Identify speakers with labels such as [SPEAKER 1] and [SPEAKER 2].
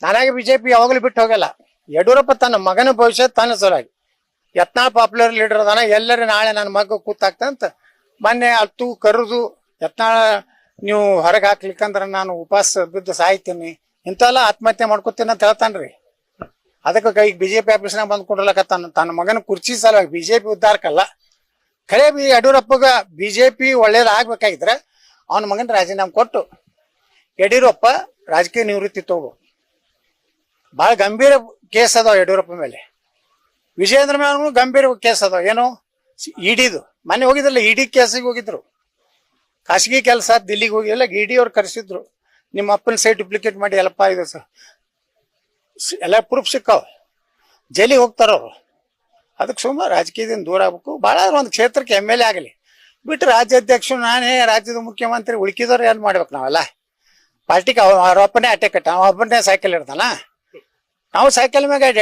[SPEAKER 1] ನಾನಾಗಿ ಬಿಜೆಪಿ ಯಾವಾಗಲೂ ಬಿಟ್ಟು ಹೋಗಲ್ಲ. ಯಡಿಯೂರಪ್ಪ ತನ್ನ ಮಗನ ಭವಿಷ್ಯ ತನ್ನ ಸಲುವಾಗಿ ಯತ್ನಾಳ್ ಪಾಪ್ಯುಲರ್ ಲೀಡರ್ ಅದಾನ, ಎಲ್ಲರೂ ನಾಳೆ ನನ್ನ ಮಗ ಕೂತಾಗ್ತಂತ ಮೊನ್ನೆ ಅತ್ತು ಕರೆದು ಯತ್ನಾಳ ನೀವು ಹೊರಗೆ ಹಾಕ್ಲಿಕ್ಕಂದ್ರೆ ನಾನು ಉಪವಾಸ ಬಿದ್ದು ಸಾಯ್ತೀನಿ ಇಂಥವೆಲ್ಲ ಆತ್ಮಹತ್ಯೆ ಮಾಡ್ಕೊತೀನಿ ಅಂತ ಹೇಳ್ತಾನ್ರಿ. ಅದಕ್ಕೆ ಈಗ ಬಿಜೆಪಿ ಆಫೀಸ್ನಾಗ ಬಂದ್ ಕೊಡ್ಲಕತ್ತಾನ ತನ್ನ ಮಗನ ಕುರ್ಚಿ ಸಲುವಾಗಿ, ಬಿಜೆಪಿ ಉದ್ದಾರಕ್ಕಲ್ಲ. ಖರೆ ಯಡಿಯೂರಪ್ಪಗ ಬಿಜೆಪಿ ಒಳ್ಳೇದಾಗ್ಬೇಕಾಗಿದ್ರೆ ಅವನ ಮಗನ ರಾಜೀನಾಮೆ ಕೊಟ್ಟು ಯಡಿಯೂರಪ್ಪ ರಾಜಕೀಯ ನಿವೃತ್ತಿ ತಗೋ. ಭಾಳ ಗಂಭೀರ ಕೇಸ್ ಅದಾವ ಯಡಿಯೂರಪ್ಪ ಮೇಲೆ. ವಿಜಯೇಂದ್ರ ಮೇಲೆ ಗಂಭೀರ ಕೇಸ್ ಅದಾವ. ಏನು ಇಡಿದು ಮೊನ್ನೆ ಹೋಗಿದ್ರಲ್ಲ, ಇಡಿ ಕೇಸಿಗೆ ಹೋಗಿದ್ರು. ಖಾಸಗಿ ಕೆಲಸ ದಿಲ್ಲಿಗೆ ಹೋಗಿಲ್ಲ, ಇಡಿ ಅವ್ರು ಕರೆಸಿದ್ರು. ನಿಮ್ಮ ಅಪ್ಪನ ಸೈಟ್ ಡುಪ್ಲಿಕೇಟ್ ಮಾಡಿ ಎಲ್ಲಪ್ಪ ಇದು ಎಲ್ಲ ಪ್ರೂಫ್ ಸಿಕ್ಕಾವ, ಜೈಲಿಗೆ ಹೋಗ್ತಾರ ಅವರು. ಅದಕ್ಕೆ ಸುಮ್ಮನೆ ರಾಜಕೀಯದಿಂದ ದೂರ ಆಗ್ಬೇಕು. ಭಾಳ ಒಂದು ಕ್ಷೇತ್ರಕ್ಕೆ MLA ಆಗಲಿ ಬಿಟ್ಟು ರಾಜ್ಯಾಧ್ಯಕ್ಷ ನಾನೇ ರಾಜ್ಯದ ಮುಖ್ಯಮಂತ್ರಿ ಉಳ್ಕಿದವ್ರು ಏನು ಮಾಡ್ಬೇಕು ನಾವೆಲ್ಲ? ಪಾರ್ಟಿಗೆ ಅವ್ರ ಅಪ್ಪನೇ ಅಟ್ಟೆ ಕಟ್ಟ, ಅವ ಒಬ್ಬನೇ ಸೈಕಲ್ ಇರ್ತಾನ, ನಾವು ಸೈಕಲ್ ಮ್ಯಾಗ